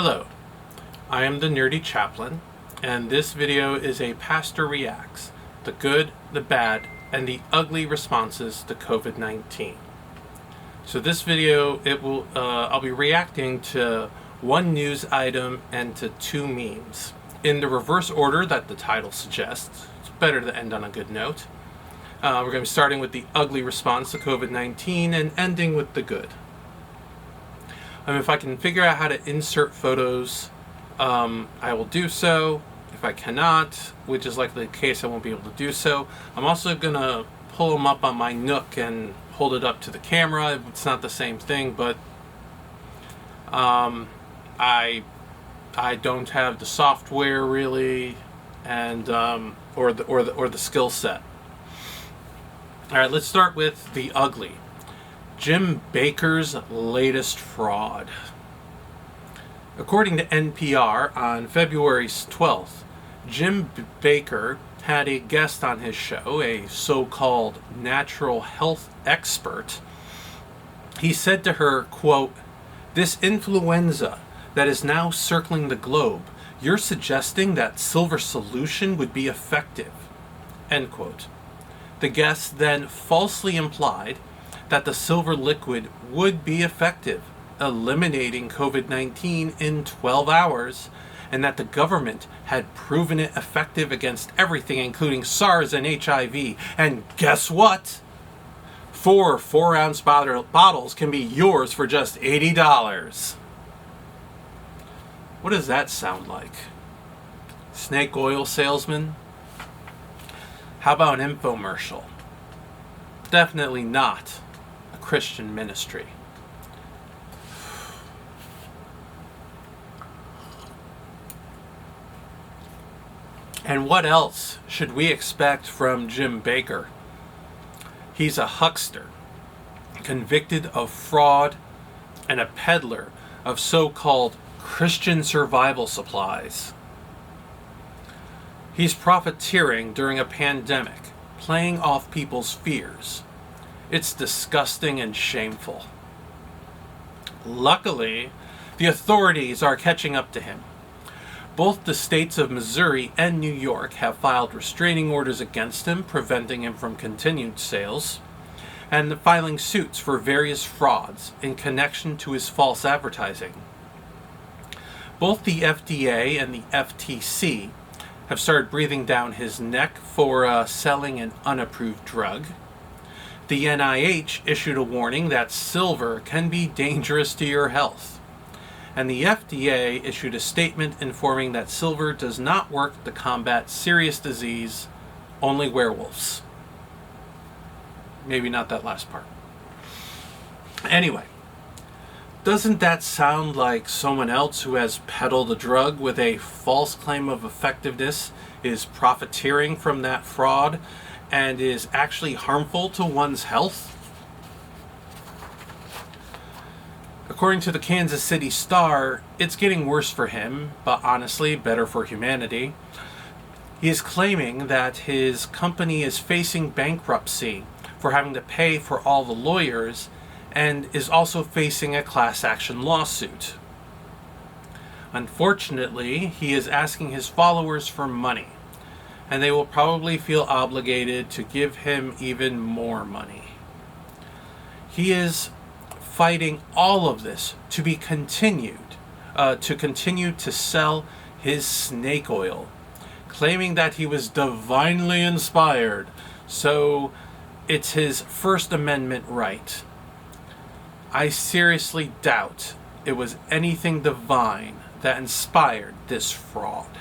Hello, I am the Nerdy Chaplain, and this video is a Pastor Reacts, the good, the bad, and the ugly responses to COVID-19. So this video, I'll be reacting to one news item and to two memes. In the reverse order that the title suggests. It's better to end on a good note. We're going to be starting with the ugly response to COVID-19 and ending with the good. If I can figure out how to insert photos, I will do so. If I cannot, which is likely the case, I won't be able to do so. I'm also going to pull them up on my Nook and hold it up to the camera. It's not the same thing, but I don't have the software really, and or the skill set. All right, let's start with the ugly. Jim Bakker's latest fraud. According to NPR, on February 12th, Jim Bakker had a guest on his show, a so-called natural health expert. He said to her, quote, "This influenza that is now circling the globe, you're suggesting that silver solution would be effective," end quote. The guest then falsely implied that the silver liquid would be effective, eliminating COVID-19 in 12 hours, and that the government had proven it effective against everything, including SARS and HIV. And guess what? 4 4-ounce bottles can be yours for just $80. What does that sound like? Snake oil salesman? How about an infomercial? Definitely not a Christian ministry. And what else should we expect from Jim Bakker? He's a huckster, convicted of fraud, and a peddler of so-called Christian survival supplies. He's profiteering during a pandemic, playing off people's fears. It's disgusting and shameful. Luckily, the authorities are catching up to him. Both the states of Missouri and New York have filed restraining orders against him, preventing him from continued sales, and filing suits for various frauds in connection to his false advertising. Both the FDA and the FTC have started breathing down his neck for selling an unapproved drug. The NIH issued a warning that silver can be dangerous to your health. And the FDA issued a statement informing that silver does not work to combat serious disease, only werewolves. Maybe not that last part. Anyway, doesn't that sound like someone else who has peddled a drug with a false claim of effectiveness is profiteering from that fraud and is actually harmful to one's health? According to the Kansas City Star, it's getting worse for him, but honestly, better for humanity. He is claiming that his company is facing bankruptcy for having to pay for all the lawyers, and is also facing a class action lawsuit. Unfortunately, he is asking his followers for money, and they will probably feel obligated to give him even more money. He is fighting all of this to be continued, to continue to sell his snake oil, claiming that he was divinely inspired, so it's his First Amendment right. I seriously doubt it was anything divine that inspired this fraud.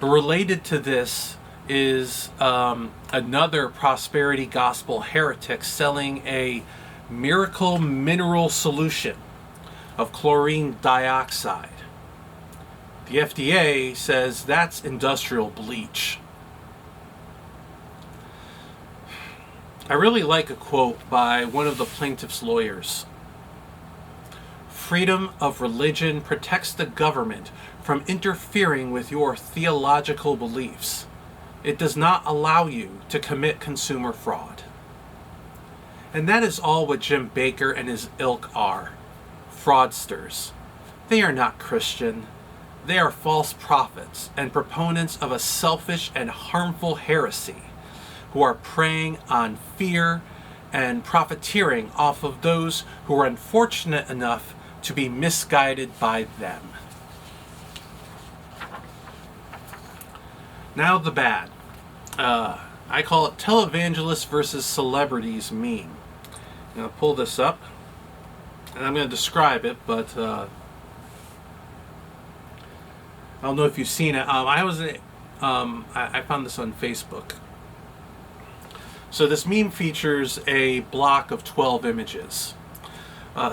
Related to this is another prosperity gospel heretic selling a miracle mineral solution of chlorine dioxide. The FDA says that's industrial bleach. I really like a quote by one of the plaintiff's lawyers. "Freedom of religion protects the government from interfering with your theological beliefs. It does not allow you to commit consumer fraud." And that is all what Jim Bakker and his ilk are. fraudsters. They are not Christian. They are false prophets and proponents of a selfish and harmful heresy who are preying on fear and profiteering off of those who are unfortunate enough to be misguided by them. Now the bad. I call it televangelists versus celebrities meme. I'm going to pull this up and I'm going to describe it, but I don't know if you've seen it. I found this on Facebook. So this meme features a block of 12 images.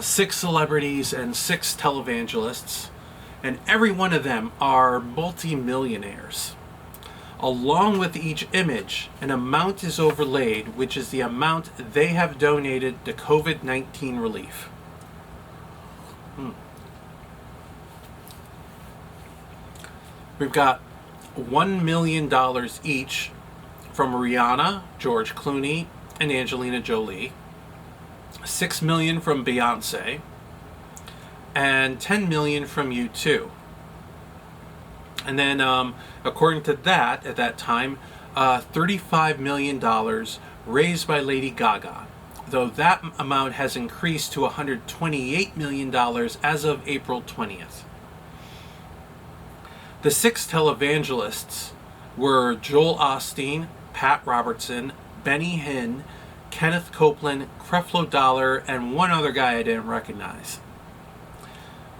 6 celebrities and 6 televangelists, and every one of them are multi-millionaires. Along with each image, an amount is overlaid, which is the amount they have donated to COVID-19 relief. We've got $1 million each from Rihanna, George Clooney, and Angelina Jolie. $6 million from Beyonce, and $10 million from U2. And then, according to that, at that time, $35 million raised by Lady Gaga, though that amount has increased to $128 million as of April 20th. The 6 televangelists were Joel Osteen, Pat Robertson, Benny Hinn, Kenneth Copeland, Creflo Dollar, and one other guy I didn't recognize.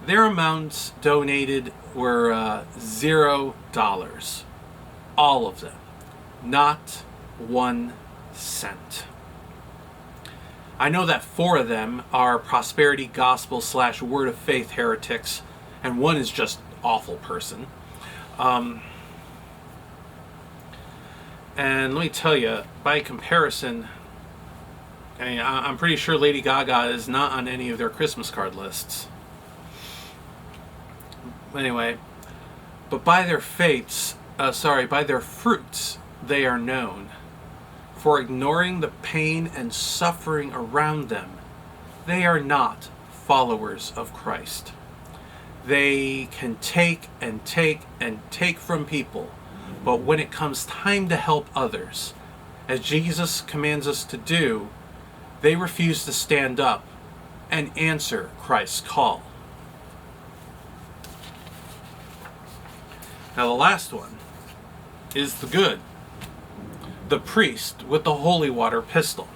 Their amounts donated were $0. All of them. Not 1 cent. I know that 4 of them are prosperity gospel / word of faith heretics, and one is just awful person. And let me tell you, by comparison, I'm pretty sure Lady Gaga is not on any of their Christmas card lists. Anyway, but by their by their fruits, they are known. For ignoring the pain and suffering around them, they are not followers of Christ. They can take and take and take from people, but when it comes time to help others, as Jesus commands us to do, they refuse to stand up and answer Christ's call. Now the last one is the good. The priest with the holy water pistol.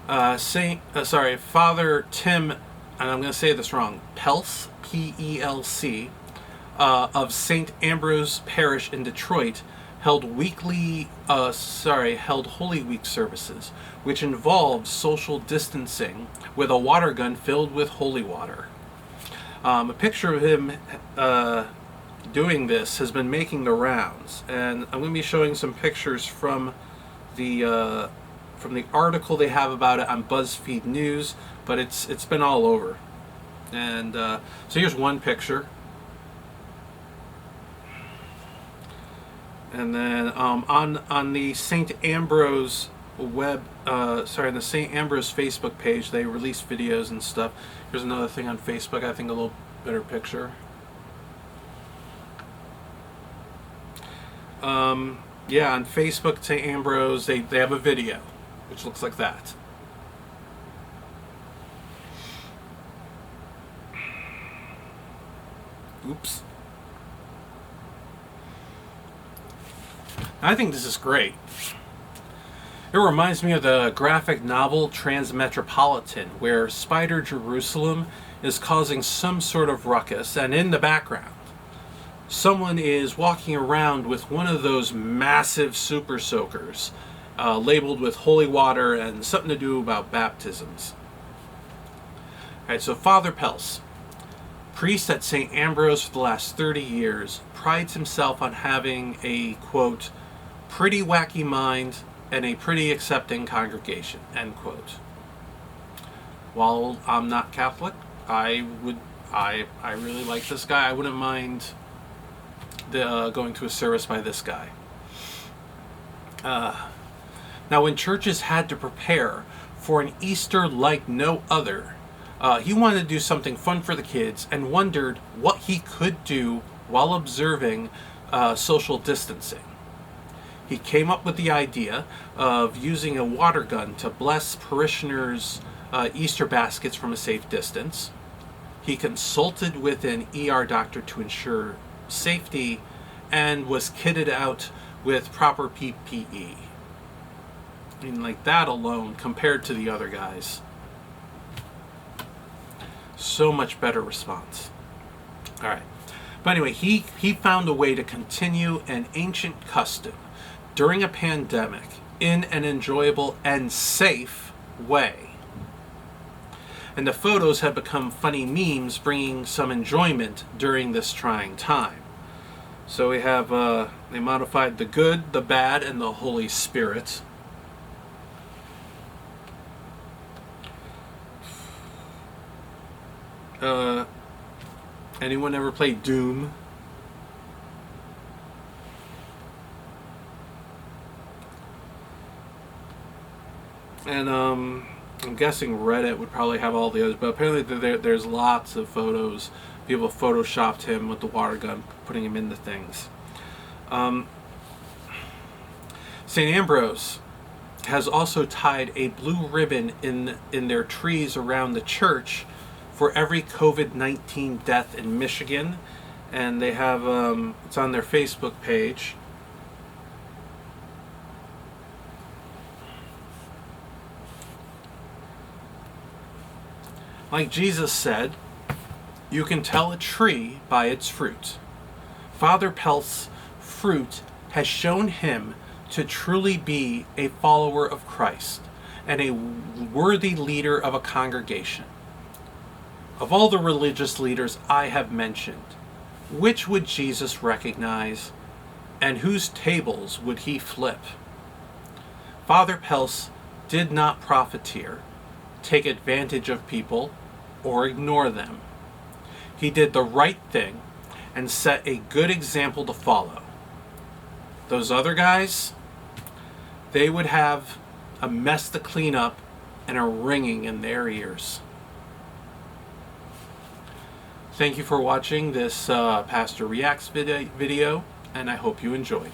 Father Tim, and I'm going to say this wrong, Pelc, P-E-L-C, of St. Ambrose Parish in Detroit, held Holy Week services, which involved social distancing with a water gun filled with holy water. A picture of him doing this has been making the rounds, and I'm going to be showing some pictures from the article they have about it on BuzzFeed News, but it's been all over. And so here's one picture. And then on the St. Ambrose the St. Ambrose Facebook page, they release videos and stuff. Here's another thing on Facebook, I think a little better picture. Yeah, on Facebook, St. Ambrose, they have a video, which looks like that. Oops. I think this is great. It reminds me of the graphic novel Transmetropolitan, where Spider Jerusalem is causing some sort of ruckus, and in the background, someone is walking around with one of those massive super soakers, labeled with holy water and something to do about baptisms. Alright, so Father Pelc, priest at St. Ambrose for the last 30 years, prides himself on having a, quote, pretty wacky mind and a pretty accepting congregation, end quote. While I'm not Catholic, I really like this guy. I wouldn't mind going to a service by this guy. Now, when churches had to prepare for an Easter like no other, He wanted to do something fun for the kids and wondered what he could do while observing social distancing. He came up with the idea of using a water gun to bless parishioners' Easter baskets from a safe distance. He consulted with an ER doctor to ensure safety and was kitted out with proper PPE. I mean, like that alone, compared to the other guys, so much better response. All right. But anyway, he found a way to continue an ancient custom during a pandemic in an enjoyable and safe way. And the photos have become funny memes, bringing some enjoyment during this trying time. So we have, they modified the good, the bad, and the Holy Spirit. Anyone ever played Doom? And I'm guessing Reddit would probably have all the others, but apparently there's lots of photos. People photoshopped him with the water gun, putting him into things. St. Ambrose has also tied a blue ribbon in their trees around the church for every COVID-19 death in Michigan, and they have it's on their Facebook page. Like Jesus said, you can tell a tree by its fruit. Father Pelt's fruit has shown him to truly be a follower of Christ and a worthy leader of a congregation. Of all the religious leaders I have mentioned, which would Jesus recognize, and whose tables would he flip? Father Pels did not profiteer, take advantage of people, or ignore them. He did the right thing and set a good example to follow. Those other guys, they would have a mess to clean up and a ringing in their ears. Thank you for watching this Pastor Reacts video, and I hope you enjoyed.